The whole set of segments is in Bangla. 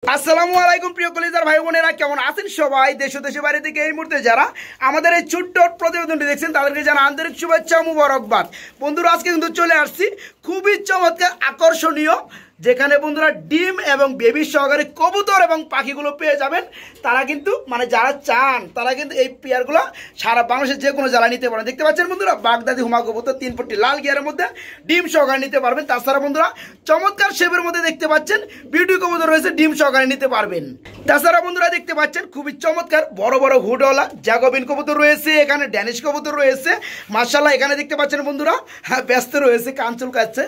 আসসালামু আলাইকুম প্রিয় কলিজার ভাই বোনেরা, কেমন আছেন সবাই? দেশ ও দেশের বাইরে থেকে এই মুহূর্তে যারা আমাদের এই ছোট্ট প্রতিবেদনটি দেখছেন তাদেরকে জানা আন্তরিক শুভেচ্ছা মুবারকবাদ। বন্ধুরা, আজকে কিন্তু চলে আসছি খুবই চমৎকার আকর্ষণীয়, যেখানে বন্ধুরা ডিম এবং বেবি সহকারে কবুতর এবং পাখিগুলো পেয়ে যাবেন। তারা কিন্তু যারা চান তারা কিন্তু এই পেয়ারগুলো সারা বাংলাদেশের যে কোনো জেলায় নিতে পারেন। দেখতে পাচ্ছেন বন্ধুরা, বাগদাদি হুমা কবুতর 3 ফুটি লাল গিয়ারের মধ্যে ডিম সহকারে নিতে পারবেন। তাছাড়া বন্ধুরা চমৎকার শেপের মধ্যে দেখতে পাচ্ছেন বিউটি কবুতর রয়েছে, ডিম সহকারে নিতে পারবেন। তাছাড়া বন্ধুরা দেখতে পাচ্ছেন খুবই চমৎকার বড় বড় হুডওয়ালা জাগোবিন কবুতর রয়েছে, এখানে ড্যানিশ কবুতর রয়েছে। মাশাআল্লাহ, এখানে দেখতে পাচ্ছেন বন্ধুরা ব্যস্ত রয়েছে, কাঞ্চুল কাচ্ছে,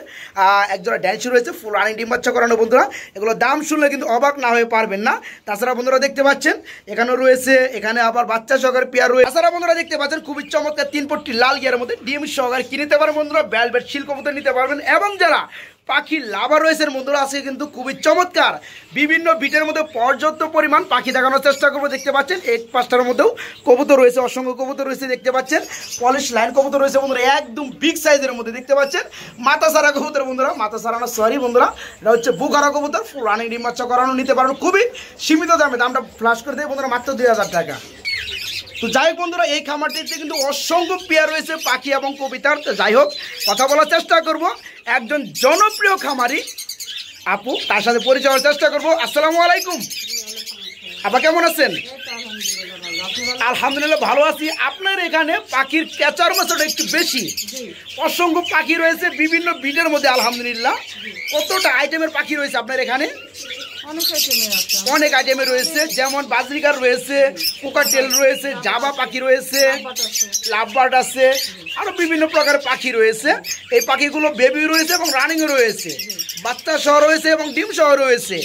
একজোড়া ড্যানিশ রয়েছে, ফুল রানিং ডিম বাচ্চা করানো। বন্ধুরা এগুলো দাম শুনলে কিন্তু অবাক না হয়ে পারবেন না। তাছাড়া বন্ধুরা দেখতে পাচ্ছেন এখানেও রয়েছে, এখানে আবার বাচ্চা সহকারে পেয়ার রয়েছে। তাছাড়া বন্ধুরা দেখতে পাচ্ছেন খুবই চমৎকার 3 ফুটি লাল গিয়ারের মধ্যে ডিম সহকারে কি নিতে পারবেন বন্ধুরা, ভেলভেট শিল কবুতর নিতে পারবেন। এবং যারা পাখি লাভার রয়েছে বন্ধুরা, আজকে কিন্তু খুবই চমৎকার বিভিন্ন বিটের মধ্যে পর্যাপ্ত পরিমাণ পাখি দেখানোর চেষ্টা করবো। দেখতে পাচ্ছেন এই পাঁচটার মধ্যেও কবুতর রয়েছে, অসংখ্য কবুতর রয়েছে। দেখতে পাচ্ছেন পলিশ লাইন কবুতর রয়েছে বন্ধুরা, একদম বিগ সাইজের মধ্যে। দেখতে পাচ্ছেন মাথা সারা কবুতর বন্ধুরা, মাথা সারানো সরি বন্ধুরা, এটা হচ্ছে বুখারা কবুতর, রানিং ডিম বাচ্চা করানো নিতে পারবেন খুবই সীমিত দামে। দামটা ফ্ল্যাশ করে দেয় বন্ধুরা মাত্র 2000 টাকা। তো যাই হোক বন্ধুরা, এই খামারটিতে কিন্তু অসংখ্য পেয়ার রয়েছে পাখি এবং কবিতার। তো যাই হোক, কথা বলার চেষ্টা করব একজন জনপ্রিয় খামারি আপু, তার সাথে পরিচয় হওয়ার চেষ্টা করব। আসসালামু আলাইকুম আপা, কেমন আছেন? আলহামদুলিল্লাহ ভালো আছি। আপনার এখানে পাখির ক্যাচার মাছটা একটু বেশি, অসংখ্য পাখি রয়েছে বিভিন্ন বিটের মধ্যে। আলহামদুলিল্লাহ, কতটা আইটেমের পাখি রয়েছে আপনার এখানে? অনেক আইটেমের রয়েছে, যেমন বাজরিকার রয়েছে, কোকাটেল রয়েছে, জাবা পাখি রয়েছে, লাভবার্ড আছে, আরো বিভিন্ন প্রকারের পাখি রয়েছে। এই পাখিগুলো বেবি রয়েছে এবং রানিংও রয়েছে, বাচ্চা সহ রয়েছে এবং ডিম সহ রয়েছে।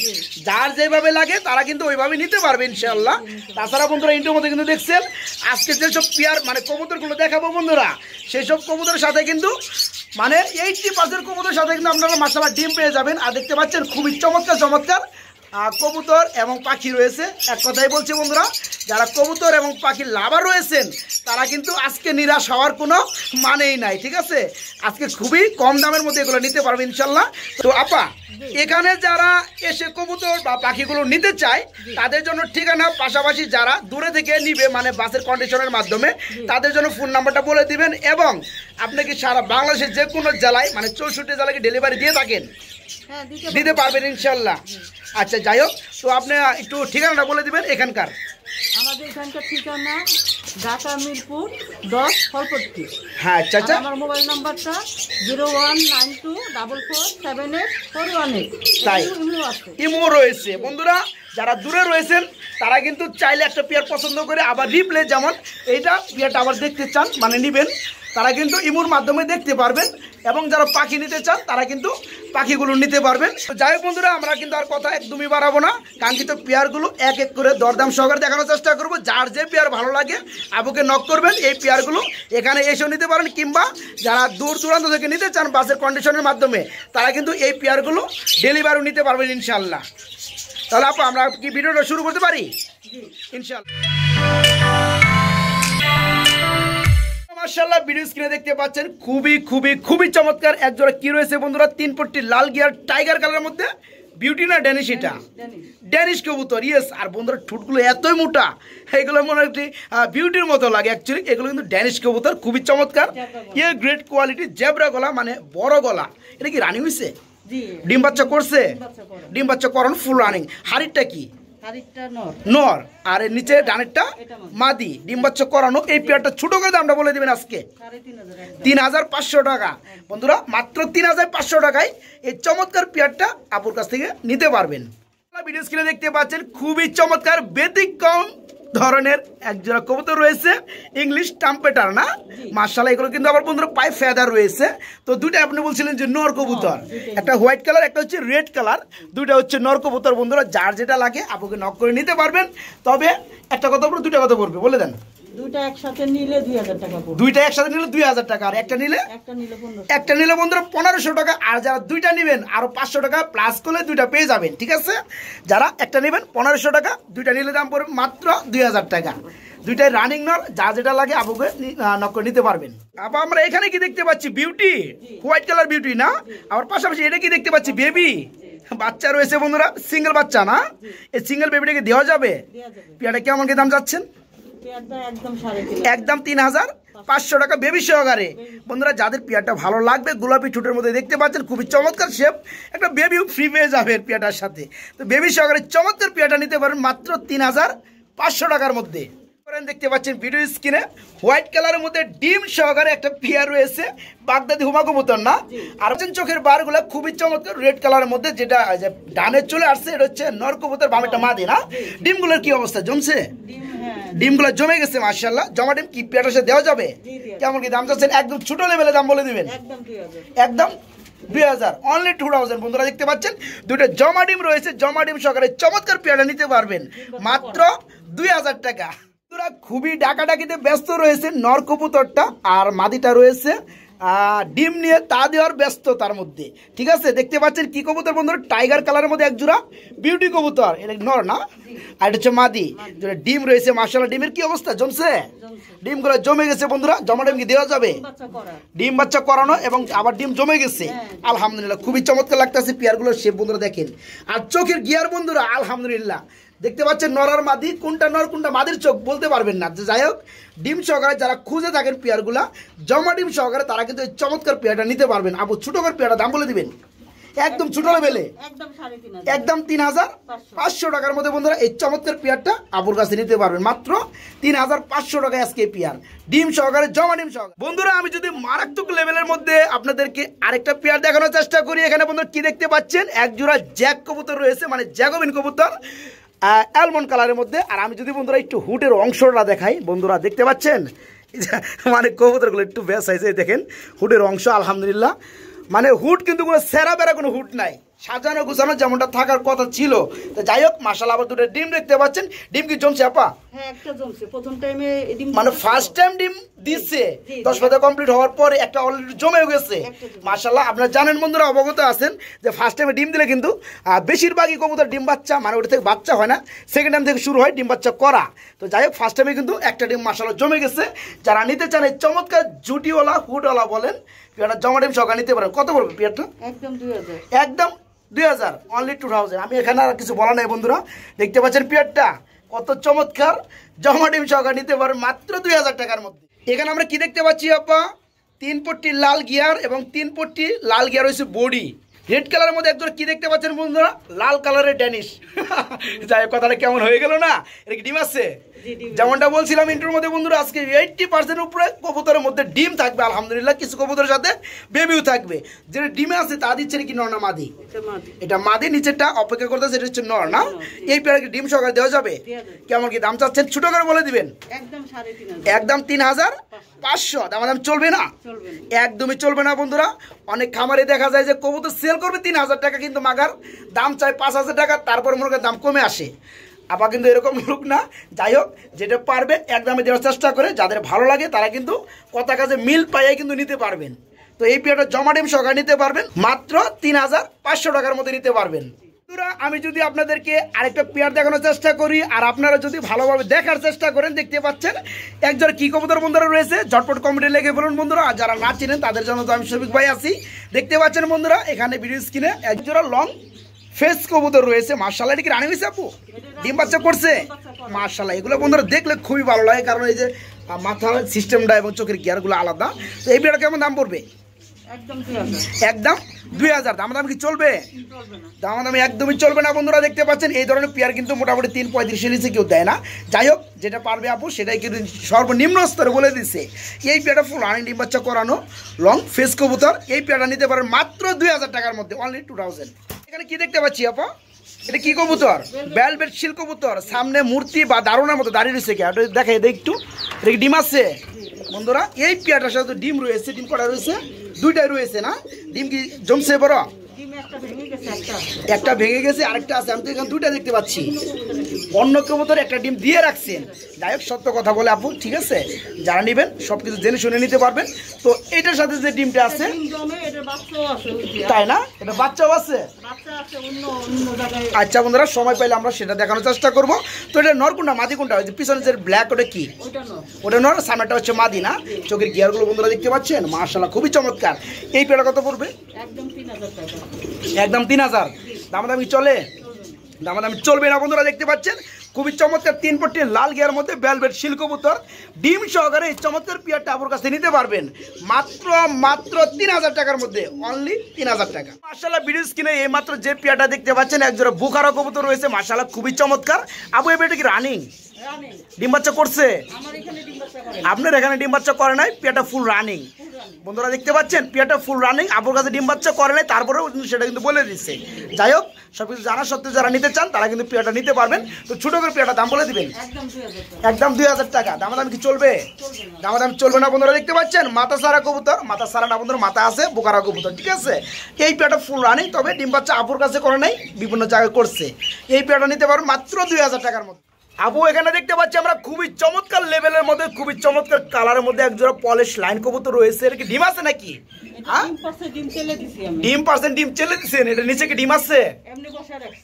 যার যেভাবে লাগে তারা কিন্তু ওইভাবে নিতে পারবে ইনশাআল্লাহ। তাছাড়া বন্ধুরা ইন্টোর মধ্যে কিন্তু দেখছেন আজকে যেসব পেয়ার কবুতরগুলো দেখাবো বন্ধুরা, সেই সব কবুতরের সাথে কিন্তু 80% কবুতরের সাথে কিন্তু আপনারা মাশাআল্লাহ ডিম পেয়ে যাবেন। আর দেখতে পাচ্ছেন খুবই চমৎকার চমৎকার কবুতর এবং পাখি রয়েছে। এক কথাই বলছি বন্ধুরা, যারা কবুতর এবং পাখি লাভার রয়েছেন তারা কিন্তু আজকে নিরাশ হওয়ার কোনো মানেই নাই। ঠিক আছে, আজকে খুবই কম দামের মধ্যে এগুলো নিতে পারবে ইনশাল্লাহ। তো আপা, এখানে যারা এসে কবুতর বা পাখিগুলো নিতে চায় তাদের জন্য ঠিকানা, পাশাপাশি যারা দূরে থেকে নিবে বাসের কন্ডিশনের মাধ্যমে তাদের জন্য ফোন নাম্বারটা বলে দিবেন। এবং আপনি কি সারা বাংলাদেশের যে কোনো জেলায় 64 জেলায় কি ডেলিভারি দিয়ে থাকেন? দিতে পারবেন ইনশাল্লাহ। আচ্ছা যাই হোক, তো আপনি একটু ঠিকানাটা বলে দিবেন এখানকার। আমাদের এখানকার ঠিকানা ঢাকা মিরপুর 10 ফলপট্টি। হ্যাঁ আচ্ছা আচ্ছা, আমার মোবাইল নাম্বারটা 01924478418। তাই ইমো রয়েছে বন্ধুরা। যারা দূরে রয়েছেন তারা কিন্তু চাইলে একটা পেয়ার পছন্দ করে আবার রিপ্লে, যেমন এইটা পেয়ারটা আবার দেখতে চান নিবেন, তারা কিন্তু ইমোর মাধ্যমে দেখতে পারবেন। এবং যারা পাখি নিতে চান তারা কিন্তু পাখিগুলো নিতে পারবেন। তো যাই হোক বন্ধুরা, আমরা কিন্তু আর কথা একদমই বাড়াবো না, কাঙ্ক্ষিত পেয়ারগুলো এক এক করে দরদাম সহকারে দেখানোর চেষ্টা করবো। যার যে পেয়ার ভালো লাগে আপুকে নক করবেন, এই পেয়ারগুলো এখানে এসেও নিতে পারেন, কিংবা যারা দূর দূরান্ত থেকে নিতে চান বাসের কন্ডিশনের মাধ্যমে তারা কিন্তু এই পেয়ারগুলো ডেলিভারিও নিতে পারবেন ইনশাল্লাহ। তাহলে আপু আমরা কি ভিডিওটা শুরু করতে পারি? ইনশাল্লাহ। মাশাআল্লাহ, ভিডিও স্ক্রিনে দেখতে পাচ্ছেন খুবই খুবই খুবই চমৎকার একজোড়া কি রয়েছে বন্ধুরা, 3 ফুটি লাল গিয়ার টাইগার কালারের মধ্যে বিউটি না ড্যানিশ? এটা ড্যানিশ কবুতর, ইয়েস। আর বন্ধুরা ঠোঁটগুলো এতই মোটা, এগুলো মনে হয় বিউটির মতো লাগে অ্যাকচুয়ালি। এগুলো কিন্তু ড্যানিশ কবুতর, খুবই চমৎকার, গ্রেট কোয়ালিটি, জেব্রা গলা, ফুল গলা। এটা কি রানিং হয়েছে? ডিম বাচ্চা করছে? ডিম বাচ্চা করানো, ফুল রানিং। হাড়িটা কি? নর, আর এর নিচে ডানেরটা মাদি, ডিম বাচ্চা করানো। এই পেয়ারটা ছোট করে দামটা বলে দিবেন আজকে 3500 টাকা। বন্ধুরা মাত্র 3500 টাকায় এই চমৎকার পেয়ারটা আপুর কাছ থেকে নিতে পারবেন। ভিডিও স্ক্রিনে দেখতে পাচ্ছেন খুবই চমৎকার ব্যতিক্রম ধরনের একজোড়া কবুতর রয়েছে, ইংলিশ টাম্পেটার না? মাশাআল্লাহ, এগুলো কিন্তু আবার বন্ধুরা পায়ে ফেদার রয়েছে। তো দুইটা আপনি বলছিলেন যে নর কবুতর, একটা হোয়াইট কালার, একটা হচ্ছে রেড কালার, দুইটা হচ্ছে নর কবুতর। বন্ধুরা যার যেটা লাগে আপুকে নক করে নিতে পারবেন। তবে একটা কথা বলবো, দুইটা কথা বলবে বলে দেন। দুইটা একসাথে নিলে 2000 টাকা পড়বে। দুইটা একসাথে নিলে 2000 টাকা, আর একটা নিলে বন্ধুরা 1500 টাকা। আর যারা দুইটা নেবেন আরো 500 টাকা প্লাস করলে দুইটা পেয়ে যাবেন। ঠিক আছে, যারা একটা নেবেন 1500 টাকা, দুইটা নিলে দাম পড়বে মাত্র 2000 টাকা। দুইটাই রানিং নর, যা যেটা লাগে আপুকে নক করে নিতে পারবেন। আপা আমরা এখানে কি দেখতে পাচ্ছি? বিউটি, হোয়াইট কালার বিউটি না? আবার পাশাপাশি এটা কি দেখতে পাচ্ছি? বেবি। বাচ্চা রয়েছে বন্ধুরা, সিঙ্গেল বাচ্চা না? এই সিঙ্গেল বেবিটাকে দেওয়া যাবে? দেওয়া যাবে। পেয়ারটা কেমন কি দাম যাচ্ছেন? পেয়ারটা একদম 3.5 একদম 3,500 টাকা বেবি সহকারে। বন্ধুরা যাদের পেয়ারটা ভালো লাগবে, গোলাপি ঠোঁটের মধ্যে দেখতে পাচ্ছেন, খুবই চমৎকার শেপ, একটা বেবিও ফ্রি পেয়ে যাবে পেয়ারটার সাথে। তো বেবি সহকারে চমৎকার পেয়ারটা নিতে পারেন মাত্র 3,500 টাকার মধ্যে। দেখতে পাচ্ছেন ভিডিও স্ক্রিনে হোয়াইট কালারের মধ্যে ডিম সহকারে একটা পেয়ার রয়েছে, বাগদাদি হুমা কবুতর না? আর চোখের বারগুলো খুবই চমৎকার রেড কালারের মধ্যে, যেটা ডানে চলে আসছে এটা হচ্ছে নর কবুতর, বামেটা মাদি না? ডিমগুলোর কি অবস্থা, জমছে? ডিমগুলো জমে গেছে মাশাআল্লাহ। জমা ডিম কি পেয়ারটার সাথে দেওয়া যাবে? কেমন কি দাম চাচ্ছেন? একদম ছোট লেভেলে দাম বলে দিবেন। একদম 2,000, অনলি 2,000। বন্ধুরা দেখতে পাচ্ছেন দুটো জমা ডিম রয়েছে, জমা ডিম সহকারে চমৎকার পেয়ারটা নিতে পারবেন মাত্র 2,000 টাকা। খুবই ডাকাডাকিতে ব্যস্ত রয়েছে নর কবুতরটা, আর মাদিটা রয়েছে ডিম নিয়ে তা দেওয়ার ব্যস্ত তার মধ্যে। ঠিক আছে, দেখতে পাচ্ছেন কি কবুতর বন্ধুরা? টাইগার কালারের মধ্যে একজোড়া বিউটি কবুতর, এটা নর না? আর এটা হচ্ছে মাদি। ডিম রয়েছে মাশাআল্লাহ। ডিমের কি অবস্থা, জমছে? ডিমগুলো জমে গেছে বন্ধুরা। জমা ডিম কি দেওয়া যাবে? ডিম বাচ্চা করানো এবং আবার ডিম জমে গেছে, আলহামদুলিল্লাহ। খুবই চমৎকার লাগতেছে পেয়ারগুলোর শেপ বন্ধুরা দেখেন, আর চোখের গিয়ার বন্ধুরা আলহামদুলিল্লাহ। দেখতে পাচ্ছেন নর আর মাদি, কোনটা নর কোনটা মাদির চোখ বলতে পারবেন না। যাই হোক, ডিম সহকারে যারা খুঁজে থাকেন পেয়ারগুলা জমা ডিম সহকারে, তারা কিন্তু এই চমৎকার পেয়ারটা নিতে পারবেন। আপু ছোট করে পেয়ারটা দাম বলে দিবেন, একদম ছোট লেভেলে, একদম 3,500 টাকার মধ্যে বন্ধুরা এই চমৎকার পেয়ারটা আপুর কাছে নিতে পারবেন মাত্র 3,500 টাকা আজকে পেয়ার, ডিম সহকারে, জমা ডিম সহকারে। বন্ধুরা আমি যদি মারাত্মক লেভেলের মধ্যে আপনাদেরকে আরেকটা পেয়ার দেখানোর চেষ্টা করি, এখানে বন্ধুরা কি দেখতে পাচ্ছেন? এক জোড়া জ্যাক কবুতর রয়েছে, মানে জ্যাকোবিন কবুতর, অ্যালমন্ড কালারের মধ্যে। আর আমি যদি বন্ধুরা একটু হুটের অংশটা দেখাই, বন্ধুরা দেখতে পাচ্ছেন মানে কবুতরগুলো একটু বেশ হয়েছে, দেখেন হুটের অংশ আলহামদুলিল্লাহ। মানে হুট কিন্তু কোনো সেরা বেড়া কোনো হুট নাই, সাজানো গুছানো যেমনটা থাকার কথা ছিল। তো যাই হোক মাশাআল্লাহ, আবার দুটো ডিম দেখতে পাচ্ছেন। ডিম কি জমছে আপা? হ্যাঁ, একটা জমছে প্রথম টাইমে ডিম, মানে ফার্স্ট টাইম ডিম দিচ্ছে, 10 পাতা কমপ্লিট হওয়ার পরে একটা অলরেডি জমে গেছে মাশাআল্লাহ। আপনারা জানেন বন্ধুরা, অবগত আছেন যে ফার্স্ট টাইমে ডিম দিলে কিন্তু বেশিরভাগই কবুতর ডিম বাচ্চা, মানে ওটা থেকে বাচ্চা হয় না, সেকেন্ড টাইম থেকে শুরু হয় ডিম বাচ্চা করা। তো যাই হোক ফার্স্ট টাইমে কিন্তু একটা ডিম মাশাআল্লাহ জমে গেছে। যারা নিতে চান এই চমৎকার জুটিওয়ালা হুটওয়ালা বলেন পেয়ারটা জমা ডিম সহকারে নিতে পারেন। কত পড়বে পেয়ারটা? একদম 2,000, একদম 2,000, অনলি 2,000। আমি এখানে আর কিছু বলা নাই বন্ধুরা, দেখতে পাচ্ছেন পেয়ারটা কত চমৎকার, জমা ডিম সহকারে নিতে পারেন মাত্র 2,000 টাকার মধ্যে। এখানে আমরা কি দেখতে পাচ্ছি আপা? 3 পট্টি লাল গিয়ার এবং 3 পট্টি লাল গিয়ার হয়েছে বডি, রেড কালারের মধ্যে একজন কি দেখতে পাচ্ছেন বন্ধুরা? লাল কালারের ড্যানিশ। যাই হোক কথাটা কেমন হয়ে গেল না? এটা কি ডিম আছে? যেমনটা বলছিলাম ইন্ট্রোর মধ্যে বন্ধুরা, আজকে 80% উপরে কবুতরের মধ্যে ডিম থাকবে আলহামদুলিল্লাহ। কিছু কবুতরের সাথে বেবিও থাকবে। যেটা ডিমে আছে তা দিচ্ছে কি নর না মাদি? এটা মাদি, নিচেরটা অপেক্ষা করতেছে, এটা হচ্ছে নর না? এই পেয়ারকে ডিম সহকারে দেওয়া যাবে? কেমন কি দাম চাচ্ছেন? ছোট করে বলে দিবেন। একদম 3,500। দাম চলবে না, একদমই চলবে না বন্ধুরা। অনেক খামারে দেখা যায় যে কবুতর সেল করবে 3,000 টাকা, কিন্তু মাগার দাম চাই 5,000 টাকা, তারপর মনে করেন দাম কমে আসে। আবার কিন্তু এরকম লোক না। যাই হোক, যেটা পারবে একদমে দেওয়ার চেষ্টা করে, যাদের ভালো লাগে তারা কিন্তু কথা কাজে মিল পাইয়ে কিন্তু নিতে পারবেন। তো এই পেয়ারটা জমা ডিম সহকারে নিতে পারবেন মাত্র 3,500 টাকার মধ্যে নিতে পারবেন। আমি যদি আপনাদেরকে আরেকটা পেয়ার দেখানোর চেষ্টা করি, আর আপনারা যদি ভালোভাবে দেখার চেষ্টা করেন, দেখতে পাচ্ছেন একজন কি কবুতর বন্ধুরা রয়েছে, ঝটপট কমেন্টে লিখে বলুন বন্ধুরা। আর যারা না চিনেন তাদের জন্য তো আমি শফিক ভাই আছি। দেখতে পাচ্ছেন বন্ধুরা এখানে ভিডিও স্ক্রিনে একজোড়া লং ফেস কবুতর রয়েছে মাশাআল্লাহ। এটা কি রানী হয়েছে আপু? ডিম বাচ্চা করছে মাশাআল্লাহ। এগুলো বন্ধুরা দেখলে খুবই ভালো লাগে, কারণ এই যে মাথার সিস্টেমটা এবং চোখের গিয়ারগুলো আলাদা। তো এই পেয়ারটা কেমন দাম পড়বে? একদম 2,000। দাম কি চলবে? দামাদামি একদমই চলবে না বন্ধুরা। দেখতে পাচ্ছেন এই ধরনের পেয়ার কিন্তু মোটামুটি 335 নিচে কেউ দেয় না। যাই হোক, যেটা পারবে আপু সেটাই কিন্তু সর্বনিম্ন স্তরে বলে দিচ্ছে। এই পেয়ারটা ফুল রানিং ডিম বাচ্চা করানো লং ফেস কবুতর, এই পেয়ারটা নিতে পারেন মাত্র 2,000 টাকার মধ্যে, অনলি 2,000। এখানে কি দেখতে পাচ্ছি আপা? এটা কি কবুতর? ভেলভেট শিল কবুতর। সামনে মূর্তি বা দারুণের মতো দাঁড়িয়ে রয়েছে, দেখে একটু। এটা কি ডিম আছে বন্ধুরা? এই পেয়ারটার সাথে ডিম রয়েছে, ডিম করা রয়েছে, দুইটাই রয়েছে না? ডিম কি জমছে বড়? একটা ভেঙে গেছে, আরেকটা আছে। আমি তো এখানে দুইটা দেখতে পাচ্ছি। অন্য কবুতর একটা ডিম দিয়ে রাখছেন। যাই হোক সত্য কথা বলে আপু, ঠিক আছে, যারা নেবেন সবকিছু জেনে শুনে নিতে পারবেন। তো এটার সাথে যে ডিমটা আছে, তাই না? এটা বাচ্চাও আছে। আচ্ছা বন্ধুরা, সময় পাইলে আমরা সেটা দেখানোর চেষ্টা করব। তো এটা নর কোনটা মাদি কোনটা? ওই যে পিছনে যে ব্ল্যাক, ওটা কি? ওটা নর, সামনেটা হচ্ছে মাদি না? চোখের গিয়ারগুলো বন্ধুরা দেখতে পাচ্ছেন মাশাআল্লাহ, খুবই চমৎকার। এই পেয়ারটা কত পড়বে? একদম 3,000। দামাদামি চলে? দামাদামি চলবে না বন্ধুরা। দেখতে পাচ্ছেন খুবই চমৎকার 3 পট্টি লাল গিয়ার মধ্যে ভেলভেট শিল কবুতর ডিম সহকারে এই চমৎকার পেয়ারটা আপনার কাছে নিতে পারবেন মাত্র 3000 টাকার মধ্যে, অনলি 3000 টাকা। মাশাআল্লাহ ভিডিও স্ক্রিনে এই মাত্র যে পেয়ারটা দেখতে পাচ্ছেন একজোড়া বুখারা কবুতর রয়েছে, মাশাআল্লাহ খুবই চমৎকার। আবু এই পেয়ারটা কি রানিং? ডিম বাচ্চা করছে? আপনার এখানে ডিম বাচ্চা করে নাই, পেয়ারটা ফুল রানিং। বন্ধুরা দেখতে পাচ্ছেন পেয়ারটা ফুল রানিং, আপনার কাছে ডিম বাচ্চা করে নাই, তারপরেও সেটা কিন্তু বলে দিচ্ছে। যাই হোক সবকিছু জানা সত্ত্বেও যারা নিতে চান তারা কিন্তু পেয়ারটা নিতে পারবেন। তো ছোট করে পেয়ারটা দাম বলে দিবেন। একদম 2000 টাকা। দামাদামি কি চলবে? দামাদামি চলবে না বন্ধুরা। দেখতে পাচ্ছেন মাথা সারা কবুতর, মাথা সারা না বন্ধুরা, মাথা আছে বোকারা কবুতর, ঠিক আছে। এই পেয়ারটা ফুল রানিং, তবে ডিম বাচ্চা আপুর কাছে করে নাই, বিভিন্ন জায়গায় করছে। এই পেয়ারটা নিতে পারবেন মাত্র 2000 টাকার মধ্যে। আপু এখানে দেখতে পাচ্ছি আমরা খুবই চমৎকার লেভেলের মধ্যে, খুবই চমৎকার কালারের মধ্যে একজোড়া পলিশ লাইন কবুতর রয়েছে। এর কি ডিম আছে নাকি? ডিম পার্সেন্ট ডিম চেলে দিচ্ছেন। এটা নিচে কি ডিম আছে?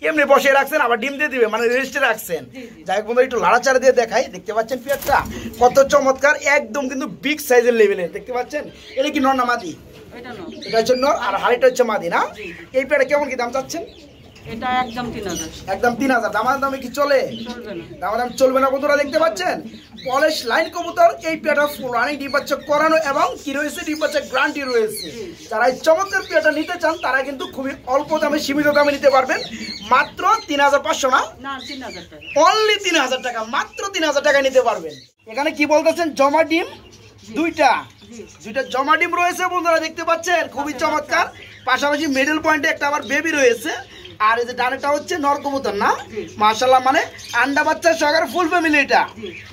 এমনি বসে রাখছেন, আবার ডিম দিয়ে দিবে, মানে রেস্টে রাখছেন। যাই হোক বন্ধুরা একটু লাড়াচাড়া দিয়ে দেখাই। দেখতে পাচ্ছেন পেয়ারটা কত চমৎকার, একদম কিন্তু বিগ সাইজের লেভেলের। দেখতে পাচ্ছেন এটা কি নর না মাদি? এটা হচ্ছে নর আর হাড়িটা হচ্ছে মাদি না? এই পেয়ারটা কেমন কি দাম চাচ্ছেন? এটা একদম 3000। একদম 3000। দামাদামি কি চলে? দামাদামি চলবে না বন্ধুরা। দেখতে পাচ্ছেন পলিশ লাইন কবুতর, এই পেয়ারটা ফুল রানিং, ডিম বাচ্চা করানো এবং কি রয়েছে, ডিম বাচ্চা গ্যারান্টি রয়েছে। যারা এই চমৎকার পেয়ারটা নিতে চান তারা কিন্তু খুবই অল্প দামে, সীমিত দামে নিতে পারবেন। মাত্র 3500 না, অনলি 3000 টাকা, মাত্র 3000 টাকায় নিতে পারবেন। এখানে কি বলতেছেন? জমা ডিম দুইটা জমা ডিম রয়েছে বন্ধুরা। দেখতে পাচ্ছেন খুবই চমৎকার, পাশাপাশি মিডল পয়েন্টে একটা আবার বেবি রয়েছে। আর এই যে ডানেটা হচ্ছে নর কবুতর না? মাশাআল্লাহ, মানে আন্ডা বাচ্চা সহকারে ফুল ফ্যামিলি এটা।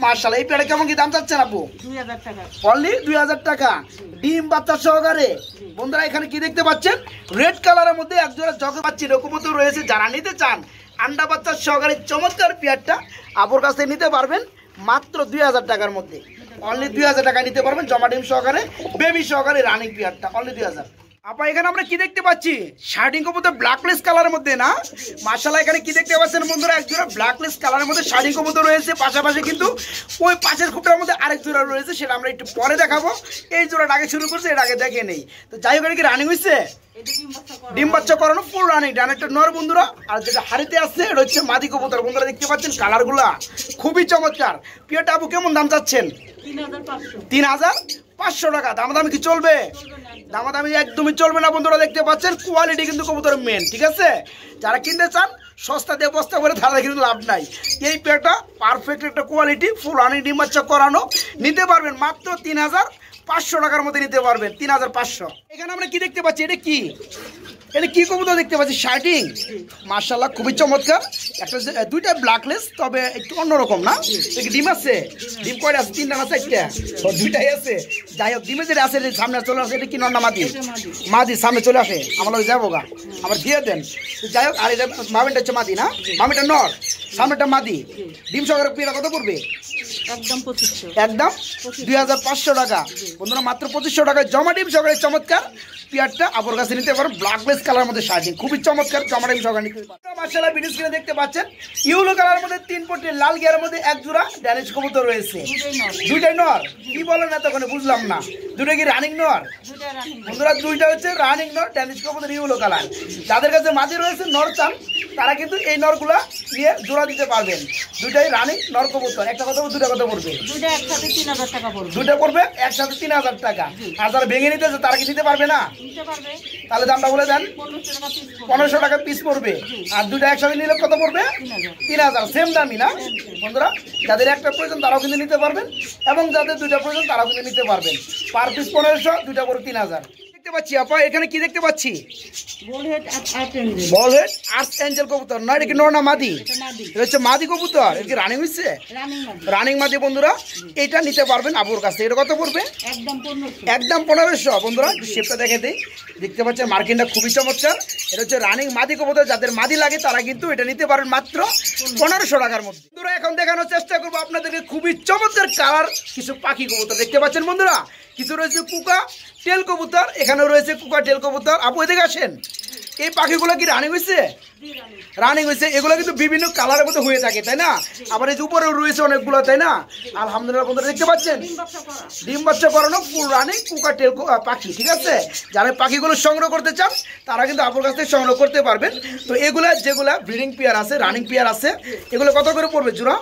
মাশাআল্লাহ এই পেয়ারটা কেমন কি দাম চাচ্ছেন আপু? 2000 টাকা, অনলি 2000 টাকা, ডিম বাচ্চা সহকারে। বন্ধুরা এখানে কি দেখতে পাচ্ছেন? রেড কালারের মধ্যে একজোড়া জগে বাচ্চি কবুতর রয়েছে। যারা নিতে চান আন্ডা বাচ্চা সহকারে চমৎকার পেয়ারটা আপুর কাছ থেকে নিতে পারবেন মাত্র 2000 টাকার মধ্যে, অনলি 2000 টাকা নিতে পারবেন। জমা ডিম সহকারে বেবি সহকারে রানিং পেয়ারটা অনলি 2000। আপা এখানে আমরা কি দেখতে পাচ্ছি? শার্টিং কবুতর ব্ল্যাকলেস কালারের মধ্যে না? মাশাআল্লাহ এখানে কি দেখতে পাচ্ছেন বন্ধুরা? এক জোড়া ব্ল্যাকলেস কালারের মধ্যে শার্টিং কবুতর রয়েছে, পাশাপাশি কিন্তু ওই পাশের খুঁটার মধ্যে আরেক জোড়া রয়েছে, সেটা আমরা একটু পরে দেখাবো। এই জোড়াটা আগে শুরু করছে, এর আগে দেখে নেই। তো যাই হোক কি রানিং হয়েছে? ডিম বাচ্চা করানো ফুল রানিং। ডানেরটা নর বন্ধুরা, আর যেটা হাড়িতে আসছে এটা হচ্ছে মাদি কবুতর। বন্ধুরা দেখতে পাচ্ছেন কালারগুলা খুবই চমৎকার। পেয়ারটা আপু কেমন দাম চাচ্ছেন? 3500 টাকা। দামাদামি কি চলবে? দামাদামি একদমই চলবে না বন্ধুরা। দেখতে পাচ্ছেন কোয়ালিটি কিন্তু কবুতরের মেন, ঠিক আছে। যারা কিনতে চান সস্তা দিয়ে বস্তা করে তারা কিন্তু লাভ নাই। এই পেয়ারটা পারফেক্ট একটা কোয়ালিটি, ফুল রানিং ডিম বাচ্চা করানো, নিতে পারবেন মাত্র 3500 টাকার মধ্যে নিতে পারবেন, 3500। এখানে আমরা কি দেখতে পাচ্ছি? এটা কি? এটা কি কবুতর দেখতে পাচ্ছি? শার্টিং। মাশাআল্লাহ খুবই চমৎকার। একটা দুইটা ব্ল্যাকলেস, তবে একটু অন্যরকম না? ডিম আছে? ডিম কয়টা আছে? 3টা না 4টা? দুইটাই আছে। যাই হোক ডিমে যেটা আছে সামনে চলে আসে, এটা কি নর না মাদি? মাদি সামনে চলে আসে, আমার যাবো গা, আমার দিয়ে দেন। যাই হোক, আর এটা মামিনটা হচ্ছে মাদি না? মামিটা নর, সামনেটা মাদি। ডিম সহকারে পেয়ারা কত পড়বে? একদম 2500। একদম 2500 টাকা বন্ধুরা, মাত্র 2500 টাকায় জমা ডিম সহকারে চমৎকার পেয়ারটা আপনার কাছে নিতে পারেন। ব্ল্যাকলেস কালার মধ্যে শার্টিং, খুবই চমৎকার, জমা ডিম সহকারে নিতে পারেন। মাশাআল্লাহ ভিডিও স্ক্রিনে দেখতে পাচ্ছেন ইয়েলো কালারের মধ্যে 3 পট্টি লাল গিয়ারের মধ্যে এক জোড়া ড্যানিশ কবুতর রয়েছে। দুইটাই নর? কি বলেন এতক্ষণে বুঝলাম না। দুইটা কি রানিং নর? বন্ধুরা দুইটা হচ্ছে রানিং নর ড্যানিশ কবুতর ইয়েলো কালার। যাদের কাছে মাদি রয়েছে নর চান তারা কিন্তু এই নরগুলা নিয়ে জোড়া দিতে পারবেন। দুইটাই রানিং নর কবুতর। একটা কথা দুইটা কথা পড়বে? দুইটা একসাথে 3000 টাকা পড়বে। দুইটা পড়বে একসাথে 3000 টাকা। আর যারা ভেঙে নিতেছে তারা কি নিতে পারবে না? নিতে পারবে। তাহলে দামটা বলে দেন। 1500 টাকা পিস পড়বে। আর দুইটা একসাথে নিলে কত পড়বে? 3000। সেম দামই না বন্ধুরা? যাদের একটা প্রয়োজন তারাও কিন্তু নিতে পারবেন, এবং যাদের দুইটা প্রয়োজন তারাও কিন্তু নিতে পারবেন। পার পিস 1500, দুইটা পড়বে 3000। দেখতে পাচ্ছি আপা এখানে কি দেখতে পাচ্ছি? বল হেড আর্ট এঞ্জেল কবুতর না? এটা কি নর না মাদি? এটা হচ্ছে মাদি কবুতর। এটা কি রানিং হচ্ছে? রানিং মাদি বন্ধুরা, এটা নিতে পারবেন আপুর কাছে। এটা কত পড়বে? একদম 1500 বন্ধুরা। শেপটা দেখে দেই, দেখতে পাচ্ছেন মার্কিনটা খুবই চমৎকার। এটা হচ্ছে রানিং মাদি কবুতর। যাদের মাদি লাগে তারা কিন্তু এটা নিতে পারেন মাত্র 1500 টাকার মধ্যে। বন্ধুরা এখন দেখানোর চেষ্টা করবো আপনাদেরকে খুবই চমৎকার কালার কিছু পাখি কবুতর। দেখতে পাচ্ছেন বন্ধুরা, কিছু রয়েছে কুকা, টেল কবুতর, এখানে রয়েছে কুকা টেল কবুতর। আপু এদিকে আসেন, এই পাখিগুলো কি রানিং হয়েছে? রানিং হয়েছে। এগুলো কিন্তু বিভিন্ন কালারের মধ্যে হয়ে থাকে, তাই না? আবার এই যে উপরেও রয়েছে অনেকগুলো, তাই না? আলহামদুলিল্লাহ বন্ধুরা দেখতে পাচ্ছেন ডিম বাচ্চা করানো ফুল রানিং কুকা টেল পাখি, ঠিক আছে? যারা পাখিগুলো সংগ্রহ করতে চান তারা কিন্তু আপুর কাছ থেকে সংগ্রহ করতে পারবেন। তো এগুলা যেগুলা ব্রিডিং পেয়ার আছে, রানিং পেয়ার আছে, এগুলো কত করে পড়বে জোড়া?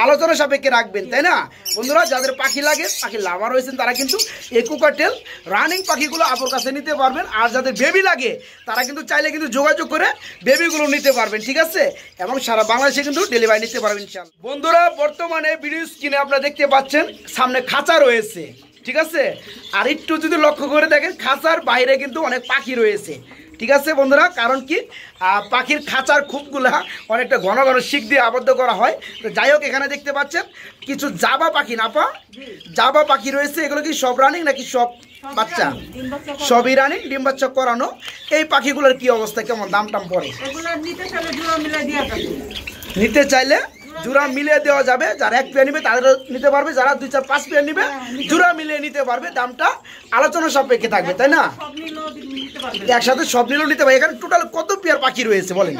আলোচনা সাপেক্ষে রাখবেন, তাই না বন্ধুরা? যাদের পাখি লাগে, পাখি লাভার রয়েছেন, তারা কিন্তু এই কুকাটেল রানিং পাখিগুলো আপুর কাছে নিতে পারবেন। আর যাদের বেবি লাগে তারা কিন্তু চাইলে কিন্তু যোগাযোগ করে বেবিগুলো নিতে পারবেন, ঠিক আছে? এবং সারা বাংলাদেশে কিন্তু ডেলিভারি নিতে পারবেন ইনশাআল্লাহ। বন্ধুরা বর্তমানে ভিডিও স্ক্রিনে আপনারা দেখতে পাচ্ছেন সামনে খাঁচা রয়েছে, ঠিক আছে? আর একটু যদি লক্ষ্য করে দেখেন খাঁচার বাইরে কিন্তু অনেক পাখি রয়েছে, ঠিক আছে বন্ধুরা? কারণ কি পাখির খাঁচার খুবগুলা অনেকটা ঘন ঘন শিক দিয়ে আবদ্ধ করা হয়। তো যাই হোক, এখানে দেখতে পাচ্ছেন কিছু জাবা পাখি, না পা জাবা পাখি রয়েছে। এগুলো কি সব রানিং নাকি সব বাচ্চা? সবই রানিং, ডিম বাচ্চা করানো। এই পাখিগুলোর কি অবস্থা, কেমন দাম টাম পড়ে? নিতে চাইলে জোড়া মিলিয়ে দেওয়া যাবে। যারা এক পেয়ার নিবে তাদের নিতে পারবে, যারা 2, 4, 5 পেয়ার নিবে জোড়া মিলিয়ে নিতে পারবে। দামটা আলোচনা সাপেক্ষে থাকবে, তাই না? একসাথে সব নিলেও নিতে পারবে। এখানে টোটাল কত পেয়ার পাখি রয়েছে বলেন?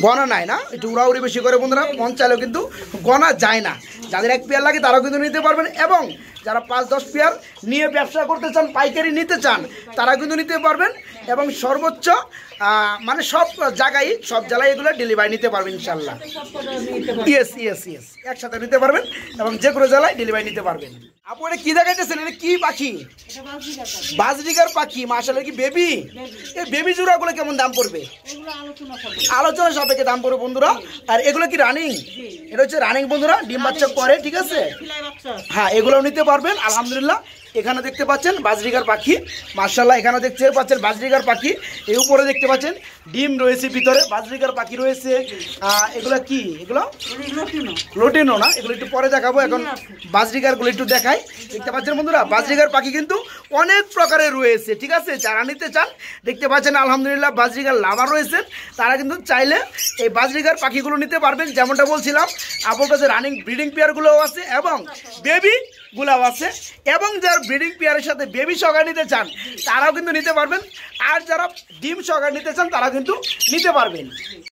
গণা নাই না? একটু উড়াউড়ি বেশি করে বন্ধুরা, মন চাইলেও কিন্তু গণা যায় না। যাদের এক পেয়ার লাগে তারাও কিন্তু নিতে পারবেন, এবং যারা 5-10 পেয়ার নিয়ে ব্যবসা করতে চান, পাইকারি নিতে চান, তারা কিন্তু নিতে পারবেন। এবং সর্বোচ্চ মানে সব জায়গায়, সব জেলায় এগুলো ডেলিভারি নিতে পারবেন ইনশাল্লাহ। ইয়েস, একসাথে নিতে পারবেন এবং যে কোনো জেলায় ডেলিভারি নিতে পারবেন। আপু এটা কি দেখাইতেছেন? এটা কি পাখি? বাজরিকার পাখি। মাশাআল্লাহ, কি বেবি? এই বেবি জোড়াগুলো কেমন দাম পড়বে? আলোচনা সাপেক্ষে দাম পড়বে বন্ধুরা। আর এগুলো কি রানিং? এটা হচ্ছে রানিং বন্ধুরা, ডিম বাচ্চা করে, ঠিক আছে? হ্যাঁ, এগুলোও নিতে পারবেন আলহামদুলিল্লাহ। এখানে দেখতে পাচ্ছেন বাজরিকার পাখি, মাশাআল্লাহ। এখানে দেখতে পাচ্ছেন বাজরিকার পাখি, এই উপরে দেখতে পাচ্ছেন ডিম রয়েছে, ভিতরে বাজরিকার পাখি রয়েছে। এগুলো কি? এগুলো লোটিনো না? এগুলো একটু পরে দেখাবো, এখন বাজরিকারগুলো একটু দেখাই। দেখতে পাচ্ছেন বন্ধুরা, বাজরিকার পাখি কিন্তু অনেক প্রকারের রয়েছে, ঠিক আছে? যারা নিতে চান, দেখতে পাচ্ছেন আলহামদুলিল্লাহ বাজরিকার লাভার রয়েছেন, তারা কিন্তু চাইলে এই বাজরিকার পাখিগুলো নিতে পারবেন। যেমনটা বলছিলাম, আপনার কাছে রানিং ব্রিডিং পেয়ারগুলোও আছে এবং বেবি গুলাও আছে। এবং যারা ব্রিডিং পেয়ারের সাথে বেবি সহকারে নিতে চান তারাও কিন্তু নিতে পারবেন। আর যারা ডিম সহকারে নিতে চান তারা কিন্তু নিতে পারবেন।